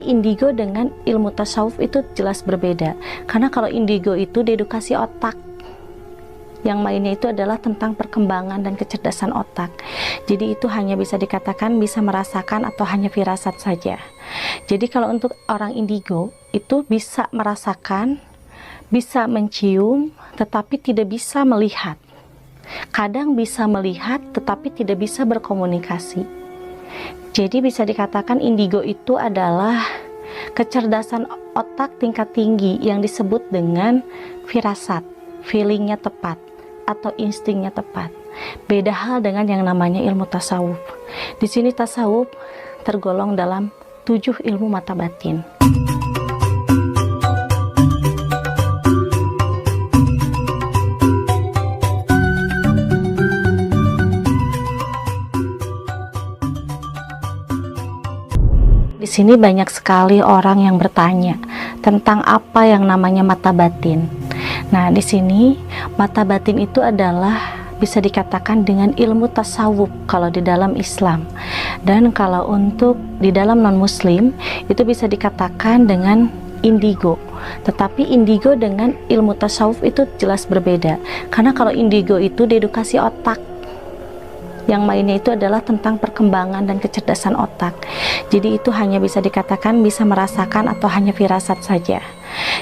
indigo dengan ilmu tasawuf itu jelas berbeda. Karena kalau indigo itu dedukasi otak, yang mainnya itu adalah tentang perkembangan dan kecerdasan otak. Jadi itu hanya bisa dikatakan bisa merasakan atau hanya firasat saja. Jadi kalau untuk orang indigo itu bisa merasakan, bisa mencium, tetapi tidak bisa melihat. Kadang bisa melihat tetapi tidak bisa berkomunikasi. Jadi bisa dikatakan indigo itu adalah kecerdasan otak tingkat tinggi yang disebut dengan firasat, feelingnya tepat atau instingnya tepat. Beda hal dengan yang namanya ilmu tasawuf. Di sini tasawuf tergolong dalam 7 ilmu mata batin. Di sini banyak sekali orang yang bertanya tentang apa yang namanya mata batin. Nah, di sini mata batin itu adalah bisa dikatakan dengan ilmu tasawuf kalau di dalam Islam. Dan kalau untuk di dalam non-muslim itu bisa dikatakan dengan indigo. Tetapi indigo dengan ilmu tasawuf itu jelas berbeda. Karena kalau indigo itu dedukasi otak, yang mainnya itu adalah tentang perkembangan dan kecerdasan otak. Jadi itu hanya bisa dikatakan bisa merasakan atau hanya firasat saja.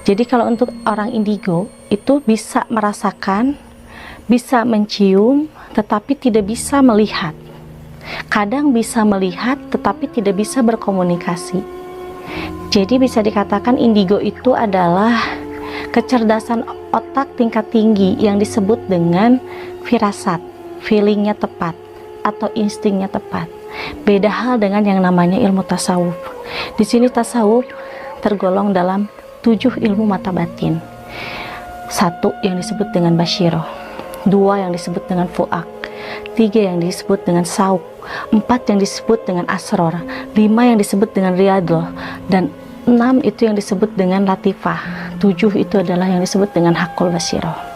Jadi kalau untuk orang indigo itu bisa merasakan, bisa mencium, tetapi tidak bisa melihat. Kadang bisa melihat tetapi tidak bisa berkomunikasi. Jadi bisa dikatakan indigo itu adalah kecerdasan otak tingkat tinggi yang disebut dengan firasat, feelingnya tepat atau instingnya tepat. Beda hal dengan yang namanya ilmu tasawuf. Di sini tasawuf tergolong dalam 7 ilmu mata batin. 1 yang disebut dengan basyiroh, 2 yang disebut dengan fuak, 3 yang disebut dengan sauk, 4 yang disebut dengan asror, 5 yang disebut dengan riyadhah, dan 6 itu yang disebut dengan latifah. 7 itu adalah yang disebut dengan hakul basyiroh.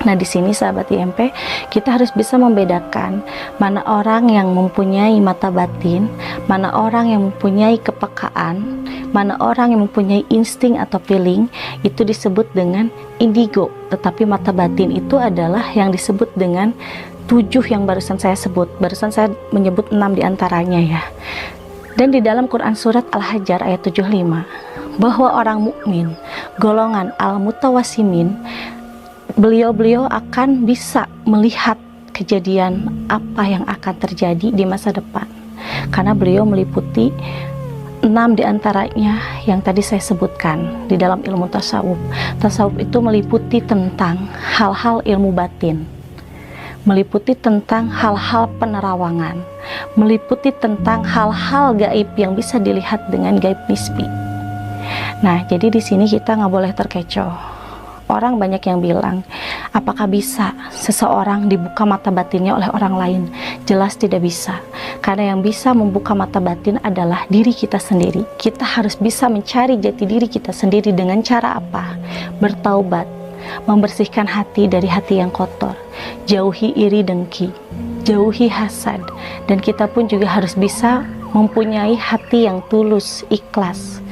Nah, di sini sahabat IMP, kita harus bisa membedakan mana orang yang mempunyai mata batin, mana orang yang mempunyai kepekaan, mana orang yang mempunyai insting atau feeling, itu disebut dengan indigo. Tetapi mata batin itu adalah yang disebut dengan 7 yang barusan saya sebut. Barusan saya menyebut 6 diantaranya ya. Dan di dalam Quran surat Al-Hajr ayat 75, bahwa orang mukmin golongan al-mutawasimin, beliau-beliau akan bisa melihat kejadian apa yang akan terjadi di masa depan, karena beliau meliputi 6 diantaranya yang tadi saya sebutkan di dalam ilmu tasawuf. Tasawuf itu meliputi tentang hal-hal ilmu batin, meliputi tentang hal-hal penerawangan, meliputi tentang hal-hal gaib yang bisa dilihat dengan gaib nisbi. Nah, jadi di sini kita nggak boleh terkecoh. Orang banyak yang bilang, apakah bisa seseorang dibuka mata batinnya oleh orang lain? Jelas tidak bisa. Karena yang bisa membuka mata batin adalah diri kita sendiri. Kita harus bisa mencari jati diri kita sendiri dengan cara apa? Bertaubat, membersihkan hati dari hati yang kotor, jauhi iri dengki, jauhi hasad, dan kita pun juga harus bisa mempunyai hati yang tulus, ikhlas.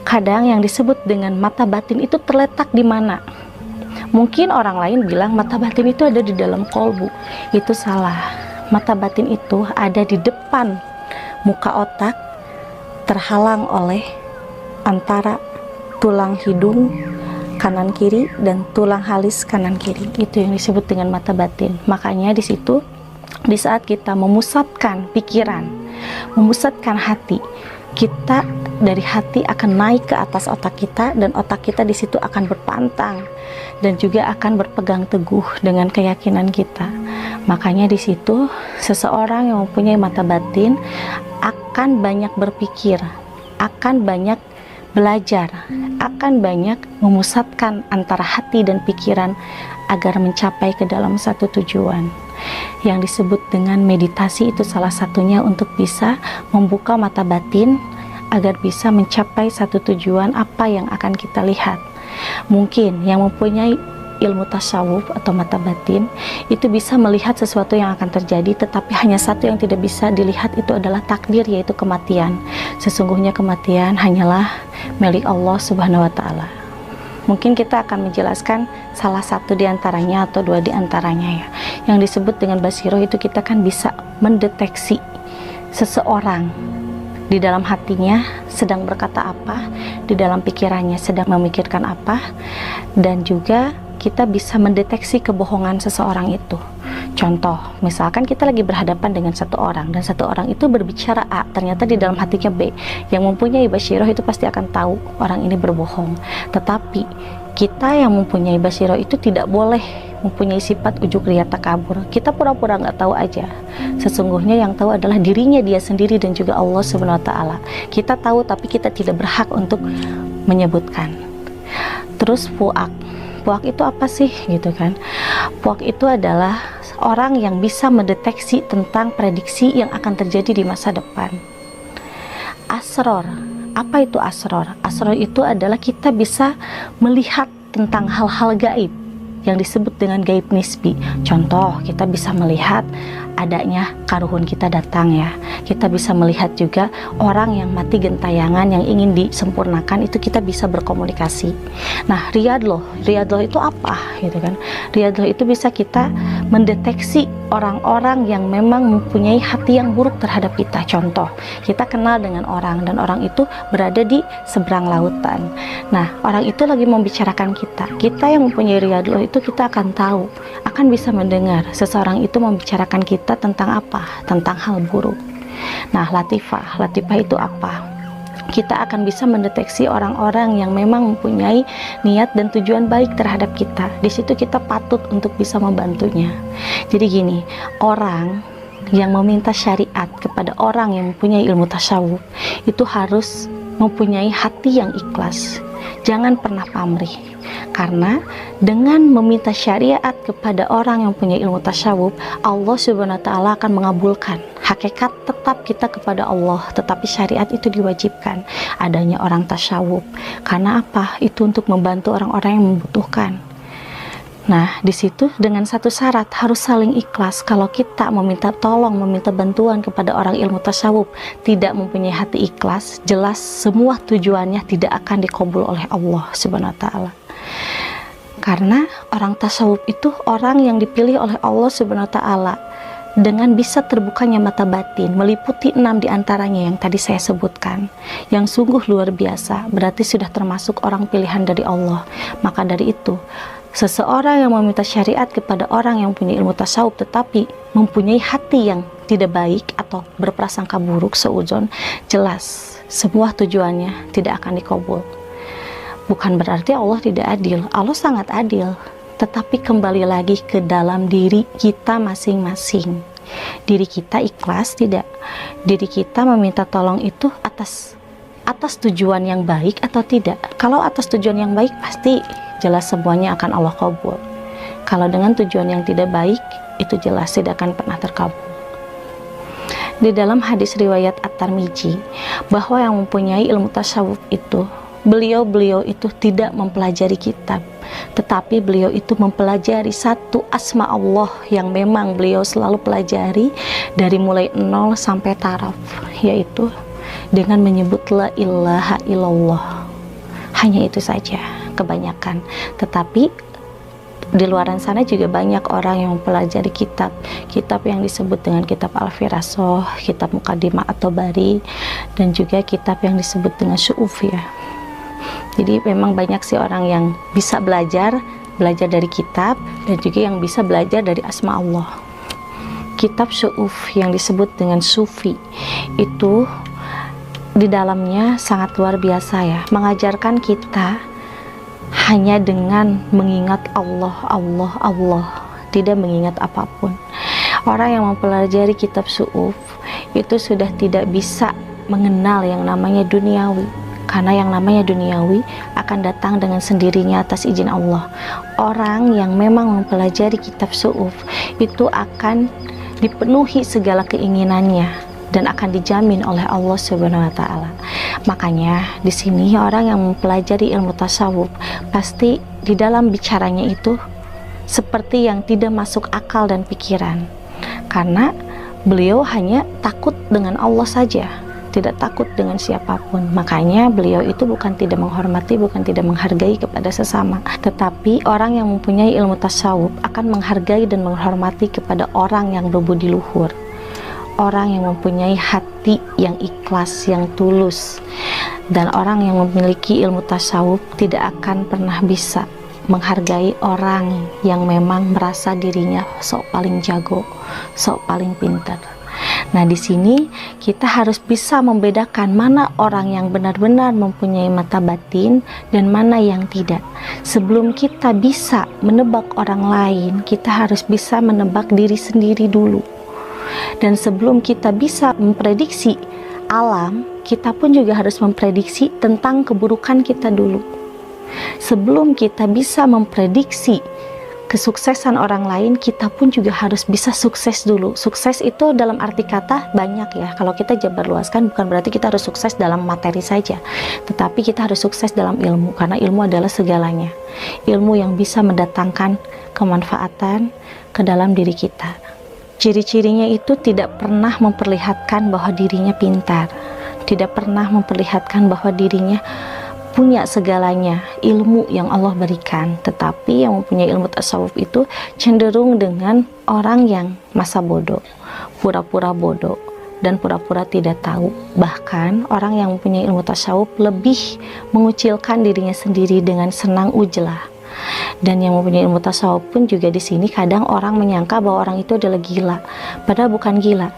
Kadang yang disebut dengan mata batin itu terletak di mana? Mungkin orang lain bilang mata batin itu ada di dalam kolbu. Itu salah. Mata batin itu ada di depan muka otak, terhalang oleh antara tulang hidung kanan kiri dan tulang halis kanan kiri. Itu yang disebut dengan mata batin. Makanya di situ, di saat kita memusatkan pikiran, memusatkan hati, kita dari hati akan naik ke atas otak kita, dan otak kita di situ akan berpantang dan juga akan berpegang teguh dengan keyakinan kita. Makanya di situ seseorang yang mempunyai mata batin akan banyak berpikir, akan banyak belajar, akan banyak memusatkan antara hati dan pikiran agar mencapai ke dalam satu tujuan. Yang disebut dengan meditasi itu salah satunya untuk bisa membuka mata batin agar bisa mencapai satu tujuan apa yang akan kita lihat. Mungkin yang mempunyai ilmu tasawuf atau mata batin itu bisa melihat sesuatu yang akan terjadi, tetapi hanya satu yang tidak bisa dilihat, itu adalah takdir, yaitu kematian. Sesungguhnya kematian hanyalah milik Allah Subhanahu wa Ta'ala. Mungkin kita akan menjelaskan salah satu di antaranya atau dua di antaranya ya. Yang disebut dengan basiroh itu kita kan bisa mendeteksi seseorang di dalam hatinya sedang berkata apa, di dalam pikirannya sedang memikirkan apa, dan juga kita bisa mendeteksi kebohongan seseorang itu. Contoh, misalkan kita lagi berhadapan dengan satu orang, dan satu orang itu berbicara A, ternyata di dalam hatinya B. Yang mempunyai basiroh itu pasti akan tahu orang ini berbohong. Tetapi kita yang mempunyai basiroh itu tidak boleh mempunyai sifat ujuk riya takabur. Kita pura-pura nggak tahu aja. Sesungguhnya yang tahu adalah dirinya dia sendiri dan juga Allah Subhanahu wa Ta'ala. Kita tahu tapi kita tidak berhak untuk menyebutkan. Terus fuak itu apa sih gitu kan? Fuak itu adalah orang yang bisa mendeteksi tentang prediksi yang akan terjadi di masa depan. Asror, apa itu asror? Asror itu adalah kita bisa melihat tentang hal-hal gaib yang disebut dengan gaib nisbi. Contoh, kita bisa melihat adanya karuhun kita datang ya. Kita bisa melihat juga orang yang mati gentayangan yang ingin disempurnakan, itu kita bisa berkomunikasi. Nah, riyadloh itu apa gitu kan? Riyadloh itu bisa kita mendeteksi orang-orang yang memang mempunyai hati yang buruk terhadap kita. Contoh, kita kenal dengan orang dan orang itu berada di seberang lautan. Nah, orang itu lagi membicarakan kita. Kita yang mempunyai riyadloh itu kita akan tahu, akan bisa mendengar seseorang itu membicarakan kita tentang apa? Tentang hal buruk. Nah, latifah itu apa? Kita akan bisa mendeteksi orang-orang yang memang mempunyai niat dan tujuan baik terhadap kita. Di situ kita patut untuk bisa membantunya. Jadi gini, orang yang meminta syariat kepada orang yang mempunyai ilmu tasawuf itu harus mempunyai hati yang ikhlas. Jangan pernah pamrih. Karena dengan meminta syariat kepada orang yang punya ilmu tasawuf, Allah Subhanahu wa Ta'ala akan mengabulkan. Hakikat tetap kita kepada Allah, tetapi syariat itu diwajibkan adanya orang tasawuf. Karena apa? Itu untuk membantu orang-orang yang membutuhkan. Nah, di situ dengan satu syarat, harus saling ikhlas. Kalau kita meminta tolong, meminta bantuan kepada orang ilmu tasawuf, tidak mempunyai hati ikhlas, jelas semua tujuannya tidak akan dikabul oleh Allah Subhanahu wa Ta'ala. Karena orang tasawuf itu orang yang dipilih oleh Allah Subhanahu wa Ta'ala dengan bisa terbukanya mata batin, meliputi 6 diantaranya yang tadi saya sebutkan, yang sungguh luar biasa. Berarti sudah termasuk orang pilihan dari Allah. Maka dari itu, seseorang yang meminta syariat kepada orang yang punya ilmu tasawuf tetapi mempunyai hati yang tidak baik atau berprasangka buruk, seuzon, jelas semua tujuannya tidak akan dikabul. Bukan berarti Allah tidak adil, Allah sangat adil, tetapi kembali lagi ke dalam diri kita masing-masing. Diri kita ikhlas tidak? Diri kita meminta tolong itu atas tujuan yang baik atau tidak? Kalau atas tujuan yang baik, pasti jelas semuanya akan Allah kabul. Kalau dengan tujuan yang tidak baik, itu jelas tidak akan pernah terkabul. Di dalam hadis riwayat At-Tirmidzi, bahwa yang mempunyai ilmu tasawuf itu, beliau itu tidak mempelajari kitab, tetapi beliau itu mempelajari satu asma Allah yang memang beliau selalu pelajari dari mulai 0 sampai taraf, yaitu dengan menyebut la ilaha illallah. Hanya itu saja kebanyakan. Tetapi di luaran sana juga banyak orang yang mempelajari kitab yang disebut dengan kitab Al-Firasoh, kitab Muqaddimah atau Bari, dan juga kitab yang disebut dengan Syu'uf ya. Jadi memang banyak sih orang yang bisa belajar dari kitab, dan juga yang bisa belajar dari asma Allah. Kitab Syu'uf yang disebut dengan Sufi itu di dalamnya sangat luar biasa ya, mengajarkan kita hanya dengan mengingat Allah, tidak mengingat apapun. Orang yang mempelajari kitab Syu'uf itu sudah tidak bisa mengenal yang namanya duniawi, karena yang namanya duniawi akan datang dengan sendirinya atas izin Allah. Orang yang memang mempelajari kitab Syu'uf itu akan dipenuhi segala keinginannya dan akan dijamin oleh Allah Subhanahu wa Ta'ala. Makanya di sini orang yang mempelajari ilmu tasawuf pasti di dalam bicaranya itu seperti yang tidak masuk akal dan pikiran, karena beliau hanya takut dengan Allah saja, tidak takut dengan siapapun. Makanya beliau itu bukan tidak menghormati, bukan tidak menghargai kepada sesama, tetapi orang yang mempunyai ilmu tasawuf akan menghargai dan menghormati kepada orang yang berbudi luhur, orang yang mempunyai hati yang ikhlas, yang tulus. Dan orang yang memiliki ilmu tasawuf tidak akan pernah bisa menghargai orang yang memang merasa dirinya sok paling jago, sok paling pintar. Nah, di sini kita harus bisa membedakan mana orang yang benar-benar mempunyai mata batin dan mana yang tidak. Sebelum kita bisa menebak orang lain, kita harus bisa menebak diri sendiri dulu. Dan sebelum kita bisa memprediksi alam, kita pun juga harus memprediksi tentang keburukan kita dulu. Sebelum kita bisa memprediksi kesuksesan orang lain, kita pun juga harus bisa sukses dulu. Sukses itu dalam arti kata banyak ya. Kalau kita jabarluaskan, bukan berarti kita harus sukses dalam materi saja, tetapi kita harus sukses dalam ilmu, karena ilmu adalah segalanya. Ilmu yang bisa mendatangkan kemanfaatan ke dalam diri kita. Ciri-cirinya itu tidak pernah memperlihatkan bahwa dirinya pintar, tidak pernah memperlihatkan bahwa dirinya punya segalanya ilmu yang Allah berikan. Tetapi yang mempunyai ilmu tasawuf itu cenderung dengan orang yang masa bodoh, pura-pura bodoh dan pura-pura tidak tahu. Bahkan orang yang mempunyai ilmu tasawuf lebih mengucilkan dirinya sendiri dengan senang ujlah. Dan yang mempunyai ilmu tasawuf pun juga di sini kadang orang menyangka bahwa orang itu adalah gila, padahal bukan gila.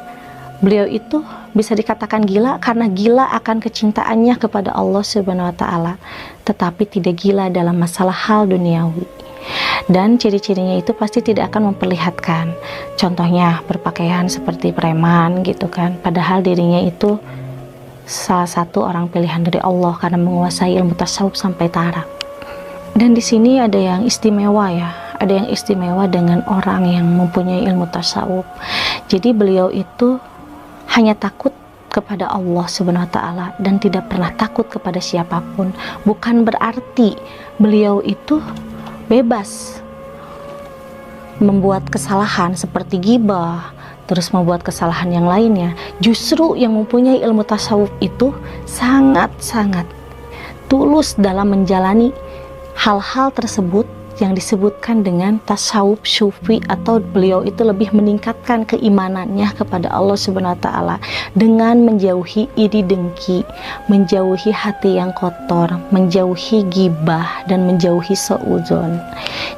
Beliau itu bisa dikatakan gila karena gila akan kecintaannya kepada Allah Subhanahu wa Ta'ala, tetapi tidak gila dalam masalah hal duniawi. Dan ciri-cirinya itu pasti tidak akan memperlihatkan, contohnya berpakaian seperti preman gitu kan, padahal dirinya itu salah satu orang pilihan dari Allah karena menguasai ilmu tasawuf sampai taraf. Dan di sini ada yang istimewa ya, ada yang istimewa dengan orang yang mempunyai ilmu tasawuf. Jadi beliau itu hanya takut kepada Allah Subhanahu wa Ta'ala dan tidak pernah takut kepada siapapun. Bukan berarti beliau itu bebas membuat kesalahan seperti ghibah, terus membuat kesalahan yang lainnya. Justru yang mempunyai ilmu tasawuf itu sangat-sangat tulus dalam menjalani hal-hal tersebut yang disebutkan dengan tasawuf syufi, atau beliau itu lebih meningkatkan keimanannya kepada Allah Subhanahu wa Ta'ala dengan menjauhi iri dengki, menjauhi hati yang kotor, menjauhi ghibah dan menjauhi suudzon.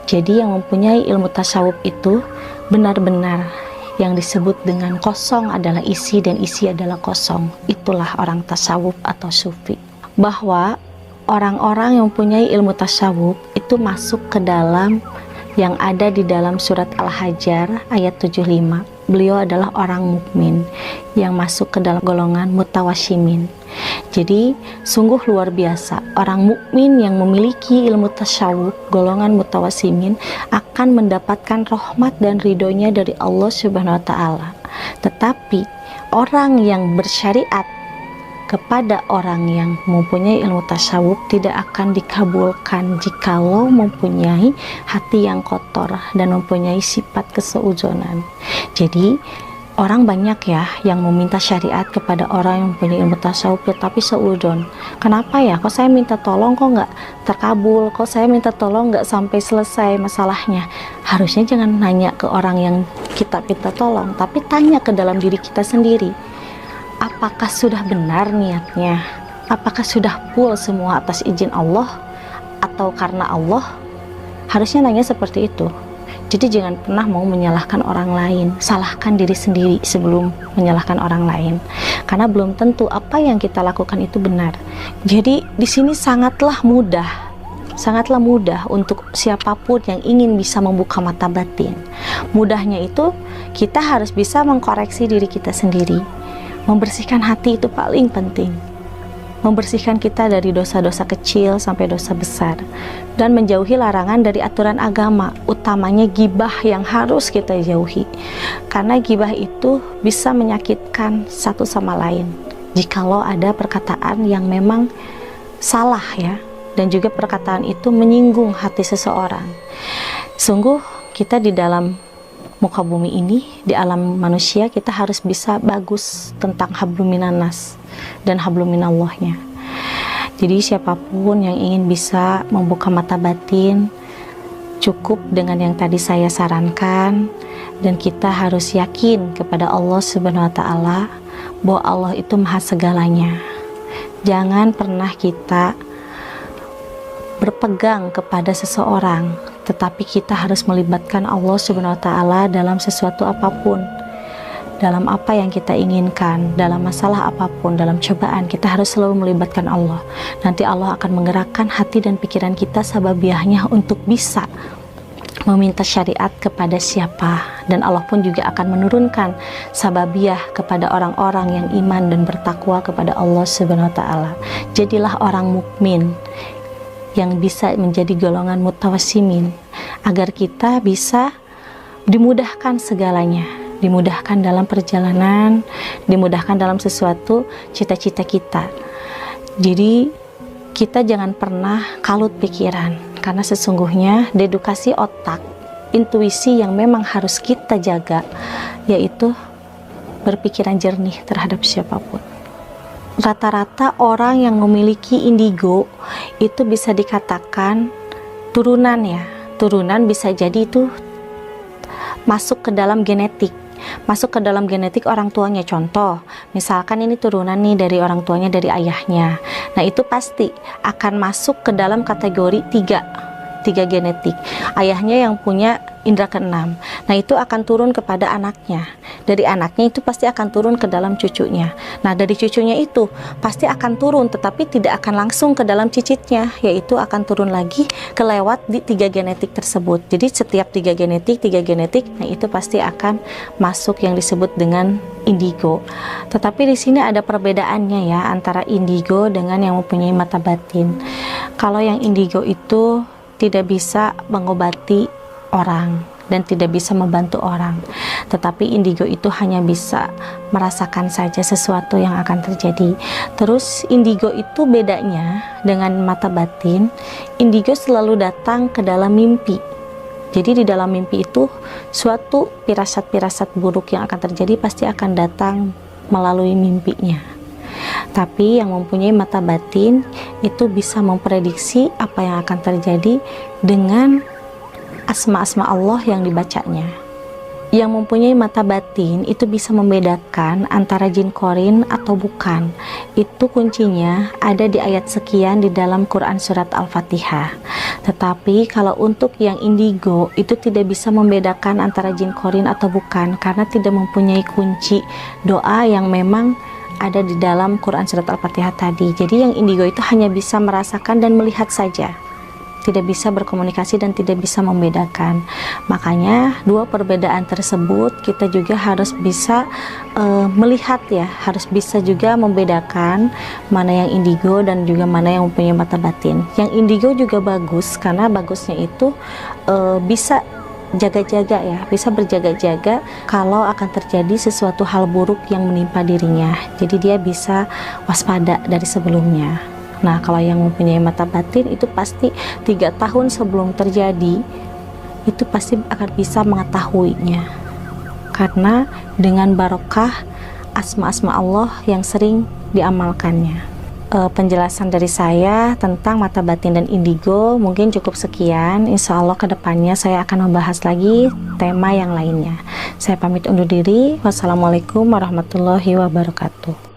Jadi yang mempunyai ilmu tasawuf itu benar-benar yang disebut dengan kosong adalah isi dan isi adalah kosong. Itulah orang tasawuf atau sufi. Bahwa orang-orang yang mempunyai ilmu tasawuf itu masuk ke dalam yang ada di dalam surat Al-Hajar ayat 75. Beliau adalah orang mukmin yang masuk ke dalam golongan mutawasyimin. Jadi sungguh luar biasa, orang mukmin yang memiliki ilmu tasawuf golongan mutawasyimin akan mendapatkan rahmat dan ridhonya dari Allah Subhanahu wa Ta'ala. Tetapi orang yang bersyariat kepada orang yang mempunyai ilmu tasawuf tidak akan dikabulkan jikalau mempunyai hati yang kotor dan mempunyai sifat keseuzonan. Jadi orang banyak ya yang meminta syariat kepada orang yang mempunyai ilmu tasawuf tetapi seudon. Kenapa ya? Kok saya minta tolong kok nggak terkabul? Kok saya minta tolong nggak sampai selesai masalahnya? Harusnya jangan nanya ke orang yang kita minta tolong, tapi tanya ke dalam diri kita sendiri. Apakah sudah benar niatnya? Apakah sudah full semua atas izin Allah atau karena Allah? Harusnya nanya seperti itu. Jadi jangan pernah mau menyalahkan orang lain, salahkan diri sendiri sebelum menyalahkan orang lain. Karena belum tentu apa yang kita lakukan itu benar. Jadi di sini sangatlah mudah untuk siapapun yang ingin bisa membuka mata batin. Mudahnya itu kita harus bisa mengkoreksi diri kita sendiri. Membersihkan hati itu paling penting. Membersihkan kita dari dosa-dosa kecil sampai dosa besar, dan menjauhi larangan dari aturan agama, utamanya ghibah yang harus kita jauhi. Karena ghibah itu bisa menyakitkan satu sama lain. Jikalau ada perkataan yang memang salah ya, dan juga perkataan itu menyinggung hati seseorang. Sungguh kita di dalam muka bumi ini, di alam manusia, kita harus bisa bagus tentang hablum minannas dan hablum minallahnya. Jadi siapapun yang ingin bisa membuka mata batin, cukup dengan yang tadi saya sarankan, dan kita harus yakin kepada Allah Subhanahu wa Ta'ala bahwa Allah itu maha segalanya. Jangan pernah kita berpegang kepada seseorang, tetapi kita harus melibatkan Allah Subhanahu wa Ta'ala dalam sesuatu apapun, dalam apa yang kita inginkan, dalam masalah apapun, dalam cobaan, kita harus selalu melibatkan Allah. Nanti Allah akan menggerakkan hati dan pikiran kita sababiahnya untuk bisa meminta syariat kepada siapa, dan Allah pun juga akan menurunkan sababiah kepada orang-orang yang iman dan bertakwa kepada Allah Subhanahu wa Ta'ala. Jadilah orang mukmin yang bisa menjadi golongan mutawassimin, agar kita bisa dimudahkan segalanya, dimudahkan dalam perjalanan, dimudahkan dalam sesuatu cita-cita kita. Jadi kita jangan pernah kalut pikiran, karena sesungguhnya dedukasi otak, intuisi yang memang harus kita jaga, yaitu berpikiran jernih terhadap siapapun. Rata-rata orang yang memiliki indigo itu bisa dikatakan turunan ya. Turunan bisa jadi itu masuk ke dalam genetik. Masuk ke dalam genetik orang tuanya. Contoh, misalkan ini turunan nih dari orang tuanya, dari ayahnya. Nah itu pasti akan masuk ke dalam kategori tiga genetik. Ayahnya yang punya indera keenam, nah itu akan turun kepada anaknya. Dari anaknya itu pasti akan turun ke dalam cucunya. Nah dari cucunya itu pasti akan turun, tetapi tidak akan langsung ke dalam cicitnya, yaitu akan turun lagi kelewat di 3 genetik tersebut. Jadi setiap 3 genetik, nah itu pasti akan masuk yang disebut dengan indigo. Tetapi di sini ada perbedaannya ya, antara indigo dengan yang mempunyai mata batin. Kalau yang indigo itu tidak bisa mengobati orang dan tidak bisa membantu orang, tetapi indigo itu hanya bisa merasakan saja sesuatu yang akan terjadi. Terus indigo itu bedanya dengan mata batin, indigo selalu datang ke dalam mimpi. Jadi di dalam mimpi itu suatu pirasat-pirasat buruk yang akan terjadi pasti akan datang melalui mimpinya. Tapi yang mempunyai mata batin itu bisa memprediksi apa yang akan terjadi dengan asma-asma Allah yang dibacanya. Yang mempunyai mata batin itu bisa membedakan antara jin korin atau bukan. Itu kuncinya ada di ayat sekian di dalam Quran surat Al-Fatihah. Tetapi kalau untuk yang indigo itu tidak bisa membedakan antara jin korin atau bukan, karena tidak mempunyai kunci doa yang memang ada di dalam Quran surat Al-Fatihah tadi. Jadi yang indigo itu hanya bisa merasakan dan melihat saja, tidak bisa berkomunikasi dan tidak bisa membedakan. Makanya dua perbedaan tersebut kita juga harus bisa melihat ya, harus bisa juga membedakan mana yang indigo dan juga mana yang mempunyai mata batin. Yang indigo juga bagus, karena bagusnya itu bisa jaga-jaga ya, bisa berjaga-jaga kalau akan terjadi sesuatu hal buruk yang menimpa dirinya. Jadi dia bisa waspada dari sebelumnya. Nah kalau yang mempunyai mata batin itu pasti 3 tahun sebelum terjadi itu pasti akan bisa mengetahuinya, karena dengan barokah asma-asma Allah yang sering diamalkannya. Penjelasan dari saya tentang mata batin dan indigo mungkin cukup sekian. Insya Allah kedepannya saya akan membahas lagi tema yang lainnya. Saya pamit undur diri. Wassalamualaikum warahmatullahi wabarakatuh.